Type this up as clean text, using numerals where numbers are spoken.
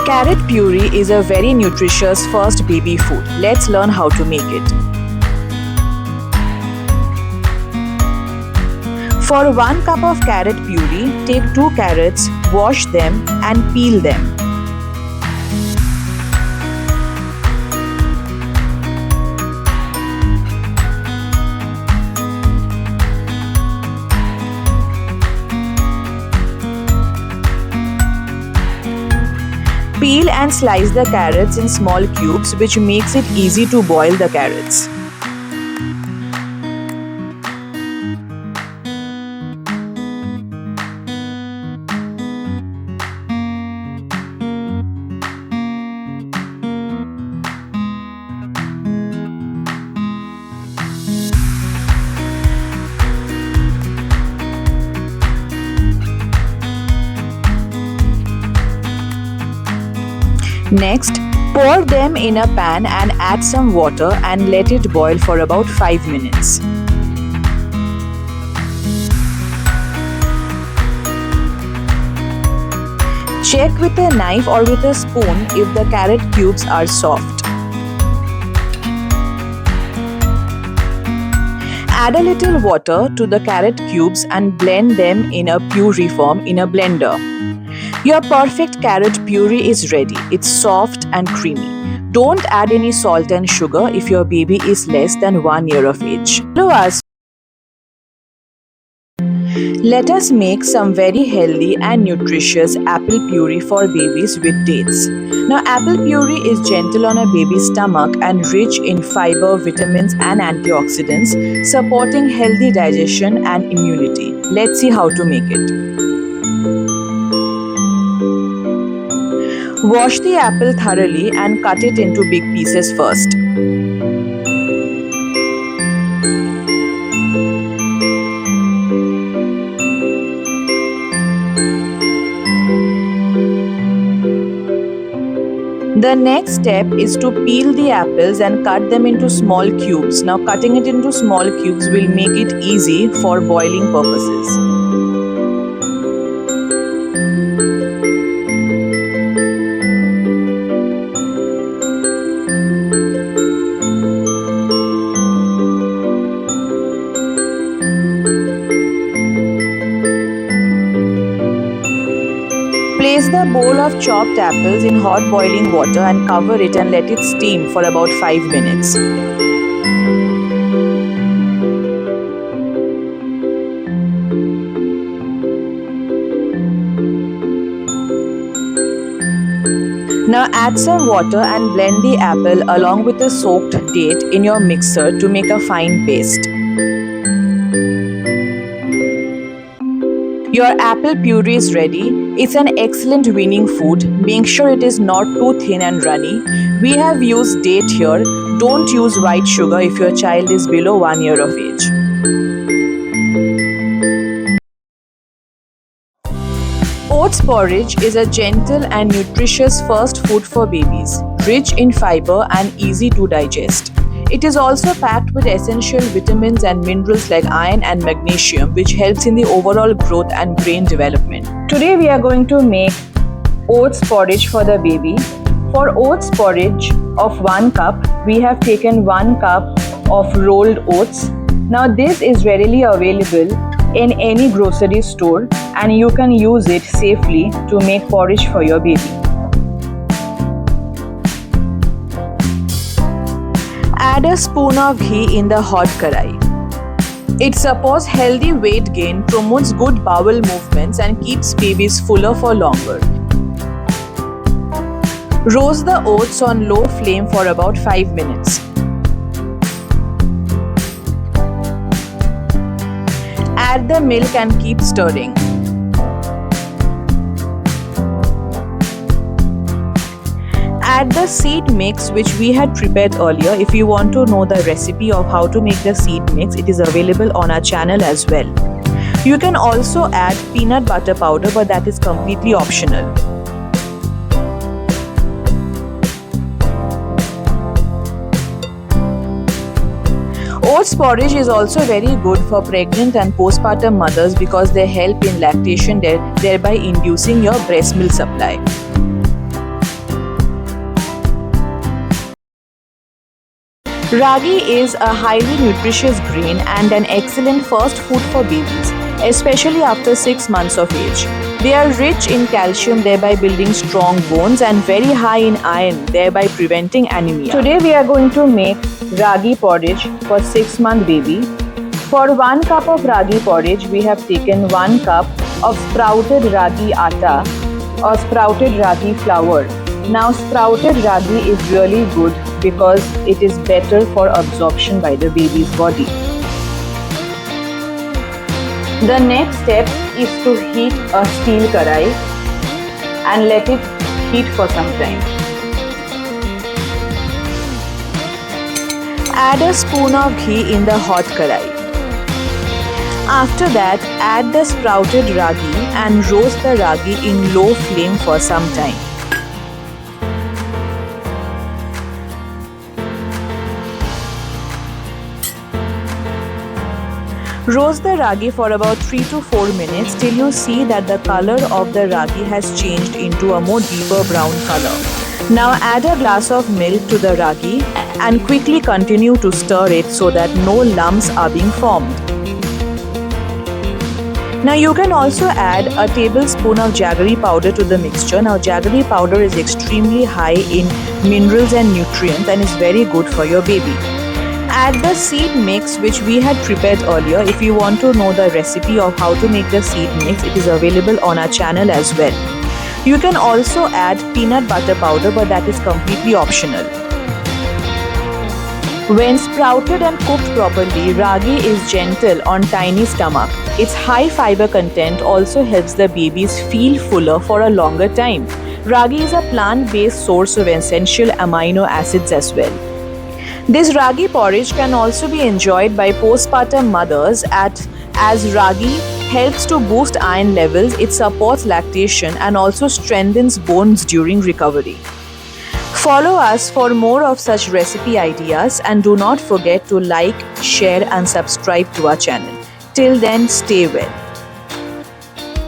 Carrot puree is a very nutritious first baby food. Let's learn how to make it. For 1 cup of carrot puree, take 2 carrots, wash them and peel them. Peel and slice the carrots in small cubes, which makes it easy to boil the carrots. Next, pour them in a pan and add some water and let it boil for about 5 minutes. Check with a knife or with a spoon if the carrot cubes are soft. Add a little water to the carrot cubes and blend them in a puree form in a blender. Your perfect carrot puree is ready. It's soft and creamy. Don't add any salt and sugar if your baby is less than 1 year of age. Follow us. Let us make some very healthy and nutritious apple puree for babies with dates. Now, apple puree is gentle on a baby's stomach and rich in fiber, vitamins and antioxidants, supporting healthy digestion and immunity. Let's see how to make it. Wash the apple thoroughly and cut it into big pieces first. The next step is to peel the apples and cut them into small cubes. Now, cutting it into small cubes will make it easy for boiling purposes. Place the bowl of chopped apples in hot boiling water and cover it and let it steam for about 5 minutes. Now add some water and blend the apple along with a soaked date in your mixer to make a fine paste. Your apple puree is ready. It's an excellent weaning food. Make sure it is not too thin and runny. We have used date here. Don't use white sugar if your child is below 1 year of age. Oats porridge is a gentle and nutritious first food for babies, rich in fiber and easy to digest. It is also packed with essential vitamins and minerals like iron and magnesium, which helps in the overall growth and brain development. Today we are going to make oats porridge for the baby. For oats porridge of 1 cup, we have taken 1 cup of rolled oats. Now this is readily available in any grocery store and you can use it safely to make porridge for your baby. Add a spoon of ghee in the hot karai. It supports healthy weight gain, promotes good bowel movements and keeps babies fuller for longer. Roast the oats on low flame for about 5 minutes. Add the milk and keep stirring. Add the seed mix which we had prepared earlier. If you want to know the recipe of how to make the seed mix, it is available on our channel as well. You can also add peanut butter powder, but that is completely optional. Oats porridge is also very good for pregnant and postpartum mothers because they help in lactation, thereby inducing your breast milk supply. Ragi is a highly nutritious grain and an excellent first food for babies, especially after 6 months of age. They are rich in calcium, thereby building strong bones, and very high in iron, thereby preventing anemia. Today we are going to make ragi porridge for 6-month baby. For 1 cup of ragi porridge, we have taken 1 cup of sprouted ragi atta or sprouted ragi flour. Now sprouted ragi is really good because it is better for absorption by the baby's body. The next step is to heat a steel karai and let it heat for some time. Add a spoon of ghee in the hot karai. After that, add the sprouted ragi and roast the ragi in low flame for some time. Roast the ragi for about 3 to 4 minutes till you see that the color of the ragi has changed into a more deeper brown color. Now add a glass of milk to the ragi and quickly continue to stir it so that no lumps are being formed. Now you can also add a tablespoon of jaggery powder to the mixture. Now jaggery powder is extremely high in minerals and nutrients and is very good for your baby. Add the seed mix which we had prepared earlier. If you want to know the recipe of how to make the seed mix, it is available on our channel as well. You can also add peanut butter powder, but that is completely optional. When sprouted and cooked properly, ragi is gentle on tiny stomach. Its high fiber content also helps the babies feel fuller for a longer time. Ragi is a plant-based source of essential amino acids as well. This ragi porridge can also be enjoyed by postpartum mothers as ragi helps to boost iron levels, it supports lactation and also strengthens bones during recovery. Follow us for more of such recipe ideas and do not forget to like, share and subscribe to our channel. Till then, stay well.